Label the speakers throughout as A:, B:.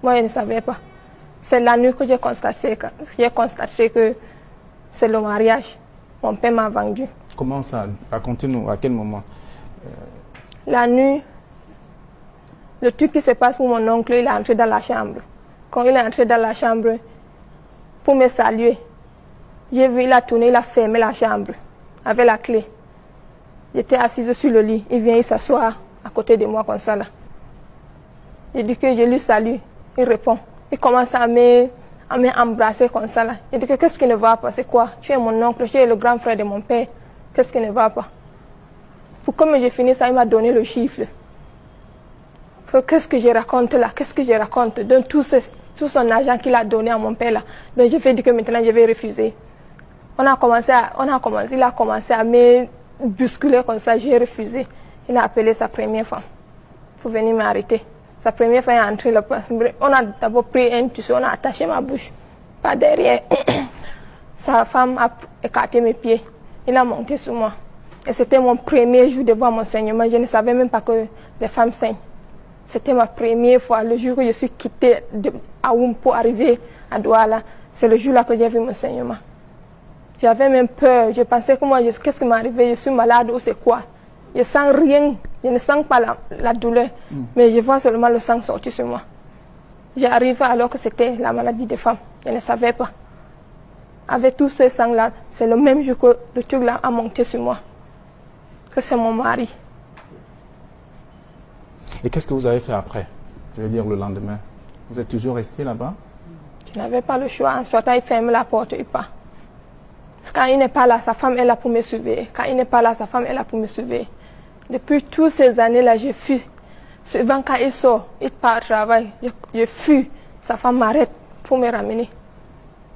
A: Moi, je ne savais pas. C'est la nuit que j'ai constaté que c'est le mariage. Mon père m'a vendu.
B: Comment ça? Racontez-nous, à quel moment?
A: La nuit, le truc qui se passe pour mon oncle, il est entré dans la chambre. Quand il est entré dans la chambre, pour me saluer, j'ai vu, il a tourné, il a fermé la chambre avec la clé. J'étais assise sur le lit. Il vient, il s'assoit à côté de moi comme ça là. J'ai dit que je lui salue. Il répond. Il commence à m'embrasser comme ça là. J'ai dit que qu'est-ce qui ne va pas? C'est quoi? Tu es mon oncle, tu es le grand frère de mon père. Qu'est-ce qui ne va pas? Pour comme j'ai fini ça, il m'a donné le chiffre. Qu'est-ce que je raconte là? Qu'est-ce que je raconte? Donc tout son argent qu'il a donné à mon père là. Donc je vais dire que maintenant je vais refuser. Il a commencé à me bousculer comme ça, j'ai refusé. Il a appelé sa première femme pour venir m'arrêter. Sa première femme est entrée là. On a d'abord pris un tissu, on a attaché ma bouche par derrière. Sa femme a écarté mes pieds. Il a monté sur moi. Et c'était mon premier jour de voir mon saignement. Je ne savais même pas que les femmes saignent. C'était ma première fois, le jour que je suis quittée à Oum pour arriver à Douala. C'est le jour-là que j'ai vu mon saignement. J'avais même peur. Je pensais que moi, qu'est-ce qui m'est arrivé? Je suis malade ou c'est quoi? Je sens rien. Je ne sens pas la douleur. Mais je vois seulement le sang sortir sur moi. J'arrive alors que c'était la maladie des femmes. Je ne savais pas. Avec tout ce sang-là, c'est le même jour que le truc-là a monté sur moi. Que c'est mon mari.
B: Et qu'est-ce que vous avez fait après? Je veux dire le lendemain. Vous êtes toujours resté là-bas?
A: Je n'avais pas le choix. En sortant, il ferme la porte, il part. Quand il n'est pas là, sa femme est là pour me surveiller. Quand il n'est pas là, sa femme est là pour me surveiller. Depuis toutes ces années-là, je fuis. Souvent, quand il sort, il part au travail, je fuis. Sa femme m'arrête pour me ramener.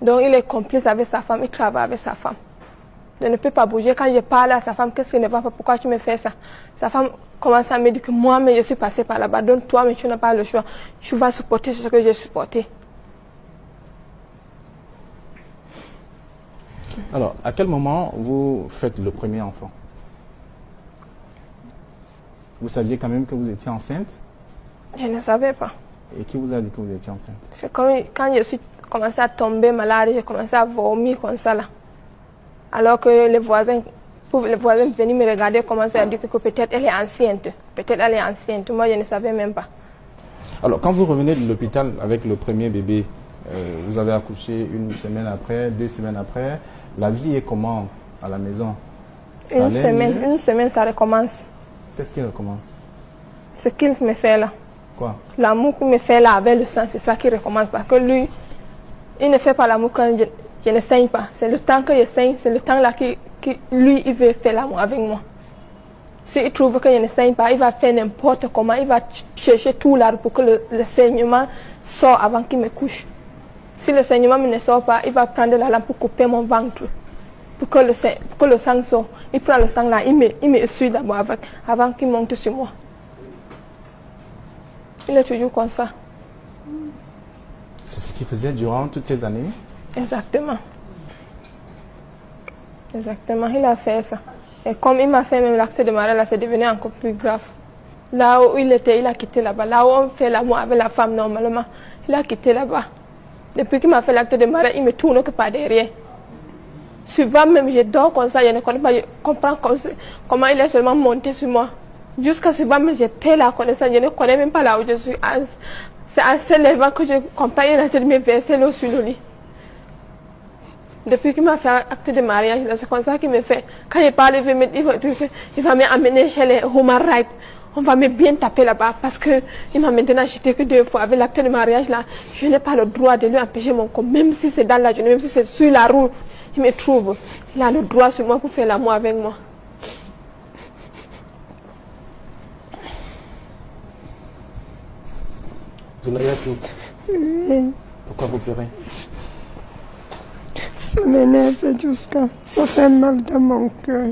A: Donc, il est complice avec sa femme, il travaille avec sa femme. Je ne peux pas bouger. Quand je parle à sa femme, qu'est-ce qui ne va pas? Pourquoi tu me fais ça? Sa femme commence à me dire que moi, mais je suis passée par là-bas. Donc, toi, mais tu n'as pas le choix. Tu vas supporter ce que j'ai supporté.
B: Alors, à quel moment vous faites le premier enfant? Vous saviez quand même que vous étiez enceinte?
A: Je ne savais pas.
B: Et qui vous a dit que vous étiez enceinte?
A: C'est comme quand je suis commencé à tomber malade, j'ai commencé à vomir comme ça là. Alors que les voisins venaient me regarder, commençaient à dire que peut-être elle est enceinte. Peut-être elle est enceinte. Moi, je ne savais même pas.
B: Alors, quand vous revenez de l'hôpital avec le premier bébé, vous avez accouché une semaine après, 2 semaines après. La vie est comment à la maison?
A: Une semaine, ça recommence.
B: Qu'est-ce qui recommence?
A: Ce qu'il me fait là.
B: Quoi?
A: L'amour qu'il me fait là avec le sang, c'est ça qui recommence. Parce que lui, il ne fait pas l'amour quand je ne saigne pas. C'est le temps que je saigne, c'est le temps là que lui, il veut faire l'amour avec moi. S'il trouve que je ne saigne pas, il va faire n'importe comment. Il va chercher tout là pour que le saignement sorte avant qu'il me couche. Si le saignement ne sort pas, il va prendre la lampe pour couper mon ventre. Pour que le sang sorte. Il prend le sang là, il me essuie d'abord avant qu'il monte sur moi. Il est toujours comme ça.
B: C'est ce qu'il faisait durant toutes ces années?
A: Exactement. Exactement, il a fait ça. Et comme il m'a fait même l'acte de mariage, là, c'est devenu encore plus grave. Là où il était, il a quitté là-bas. Là où on fait l'amour avec la femme normalement, il a quitté là-bas. Depuis qu'il m'a fait l'acte de mariage, il me tourne que par derrière. Souvent même, je dors comme ça, je ne connais pas, je comprends comment il est seulement monté sur moi. Jusqu'à souvent même, j'ai perdu la connaissance, je ne connais même pas là où je suis. C'est à ce levant que je comprends, il a de me verser l'eau sur le lit. Depuis qu'il m'a fait acte de mariage, c'est comme ça qu'il me fait. Quand il parle, il va m'amener chez les Human Rights. On va me bien taper là-bas parce qu'il m'a maintenant acheté que 2 fois. Avec l'acte de mariage là, je n'ai pas le droit de lui empêcher mon corps. Même si c'est dans la journée, même si c'est sur la roue, il me trouve. Il a le droit sur moi pour faire l'amour avec moi.
B: Zoulayatou,
C: Oui,
B: pourquoi vous pleurez?
C: ça m'énerve jusqu'à... Ça fait mal dans mon cœur.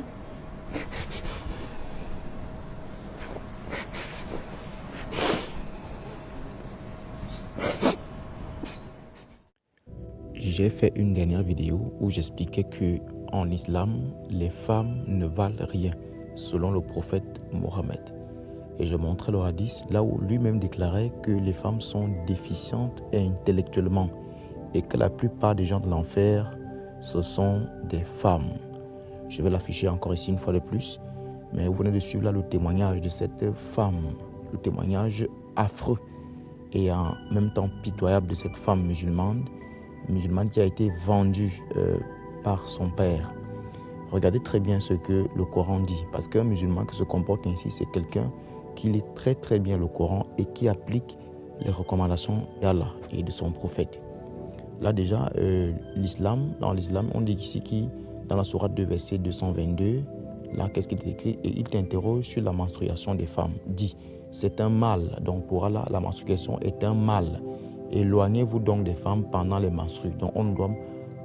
D: J'ai fait une dernière vidéo où j'expliquais que en islam, les femmes ne valent rien, selon le prophète Mohammed. et je montrais le hadith là où lui-même déclarait que les femmes sont déficientes intellectuellement et que la plupart des gens de l'enfer, ce sont des femmes. Je vais l'afficher encore ici une fois de plus, mais vous venez de suivre là le témoignage de cette femme, le témoignage affreux et en même temps pitoyable de cette femme musulmane qui a été vendue par son père. Regardez très bien ce que le Coran dit, parce qu'un musulman qui se comporte ainsi, c'est quelqu'un qui lit très très bien le Coran et qui applique les recommandations d'Allah et de son prophète. Là déjà, dans l'islam, on dit ici dans la sourate 2, verset 222, là qu'est-ce qu'il est écrit? Et il t'interroge sur la menstruation des femmes. Dit, c'est un mal, donc pour Allah, la menstruation est un mal. Éloignez-vous donc des femmes pendant les menstrues. Donc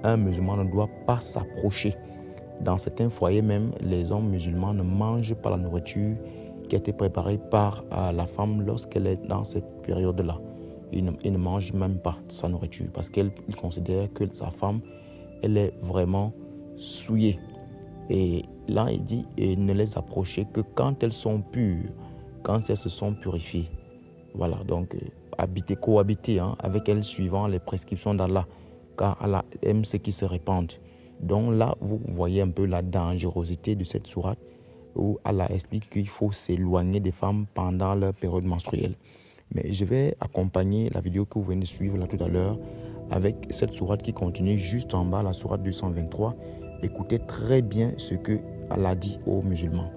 D: un musulman ne doit pas s'approcher. Dans certains foyers même, les hommes musulmans ne mangent pas la nourriture qui a été préparée par la femme lorsqu'elle est dans cette période-là. Il ne mange même pas sa nourriture parce qu'il considère que sa femme, elle est vraiment souillée. Et là, il dit, et ne les approchez que quand elles sont pures, quand elles se sont purifiées. Voilà, donc cohabiter avec elles suivant les prescriptions d'Allah, car Allah aime ceux qui se répandent. Donc là, vous voyez un peu la dangerosité de cette sourate où Allah explique qu'il faut s'éloigner des femmes pendant leur période menstruelle. Mais je vais accompagner la vidéo que vous venez de suivre là tout à l'heure avec cette sourate qui continue juste en bas, la sourate 223. Écoutez très bien ce que Allah dit aux musulmans.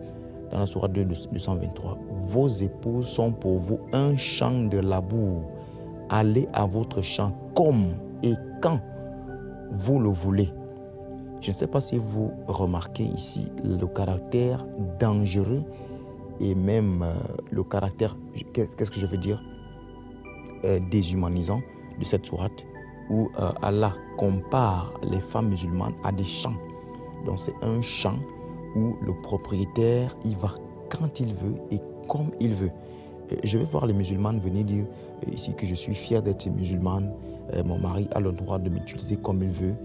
D: Dans la sourate 223, vos épouses sont pour vous un champ de labour. Allez à votre champ comme et quand vous le voulez. Je ne sais pas si vous remarquez ici le caractère dangereux et même le caractère, qu'est-ce que je veux dire, déshumanisant de cette sourate où Allah compare les femmes musulmanes à des champs. Donc c'est un champ où le propriétaire y va quand il veut et comme il veut. Je vais voir les musulmanes venir dire ici que je suis fier d'être musulmane, mon mari a le droit de m'utiliser comme il veut,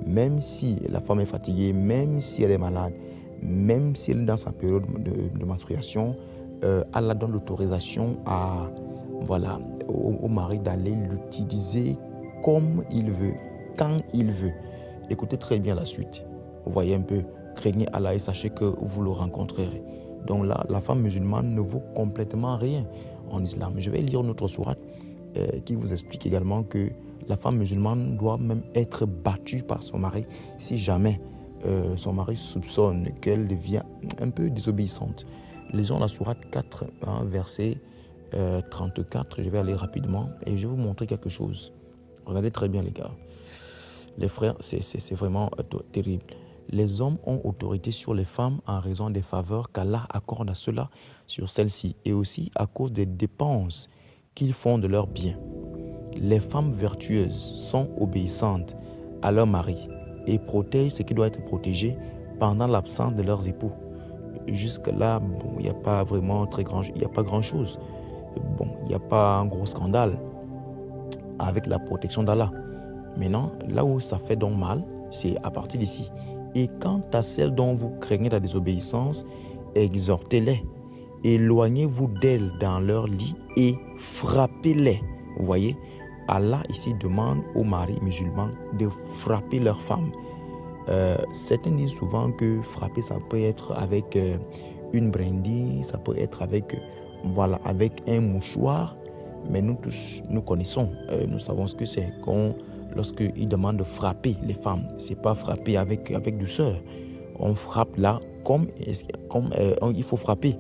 D: même si la femme est fatiguée, même si elle est malade, même si elle est dans sa période de menstruation, Allah donne l'autorisation au mari d'aller l'utiliser comme il veut, quand il veut. Écoutez très bien la suite. Vous voyez un peu, craignez Allah et sachez que vous le rencontrerez. Donc là, la femme musulmane ne vaut complètement rien en islam. Je vais lire une autre sourate qui vous explique également que la femme musulmane doit même être battue par son mari si jamais son mari soupçonne qu'elle devient un peu désobéissante. Lisons la sourate 4, verset 34. Je vais aller rapidement et je vais vous montrer quelque chose. Regardez très bien les gars. Les frères, c'est vraiment terrible. Les hommes ont autorité sur les femmes en raison des faveurs qu'Allah accorde à ceux-là sur celles-ci et aussi à cause des dépenses qu'ils font de leurs biens. Les femmes vertueuses sont obéissantes à leur mari et protègent ce qui doit être protégé pendant l'absence de leurs époux. Jusque-là, il n'y a pas vraiment il n'y a pas grand-chose. Il n'y a pas un gros scandale avec la protection d'Allah. Maintenant, là où ça fait donc mal, c'est à partir d'ici. Et quant à celles dont vous craignez la désobéissance, exhortez-les, éloignez-vous d'elles dans leur lit et frappez-les. Vous voyez, Allah ici demande aux maris musulmans de frapper leurs femmes. Certains disent souvent que frapper, ça peut être avec une brindille, ça peut être avec un mouchoir. Mais nous tous, nous connaissons, nous savons ce que c'est. Lorsqu'il demande de frapper les femmes, ce n'est pas frapper avec douceur. On frappe là comme il faut frapper.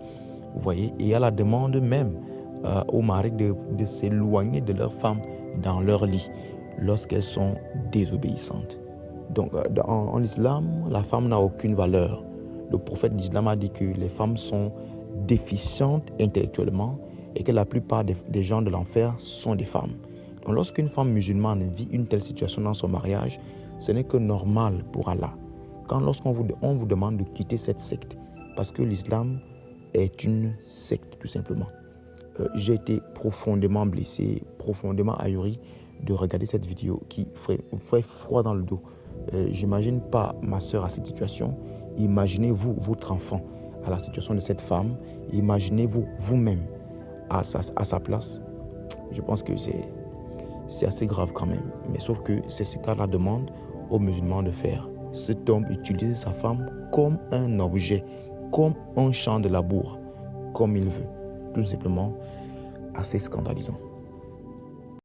D: Vous voyez, et Allah demande même aux maris de s'éloigner de leurs femmes dans leur lit lorsqu'elles sont désobéissantes. Donc, en islam, la femme n'a aucune valeur. Le prophète d'islam a dit que les femmes sont déficientes intellectuellement et que la plupart des gens de l'enfer sont des femmes. Donc, lorsqu'une femme musulmane vit une telle situation dans son mariage, ce n'est que normal pour Allah. Lorsqu'on vous demande de quitter cette secte, parce que l'islam est une secte tout simplement. J'ai été profondément blessé, profondément ahuri de regarder cette vidéo qui fait froid dans le dos. J'imagine pas ma soeur à cette situation. Imaginez-vous, votre enfant, à la situation de cette femme. Imaginez-vous vous-même à sa place. Je pense que c'est assez grave quand même. Mais sauf que c'est ce qu'Allah demande aux musulmans de faire. Cet homme utilise sa femme comme un objet, comme un champ de labour, comme il veut. Tout simplement assez scandalisant.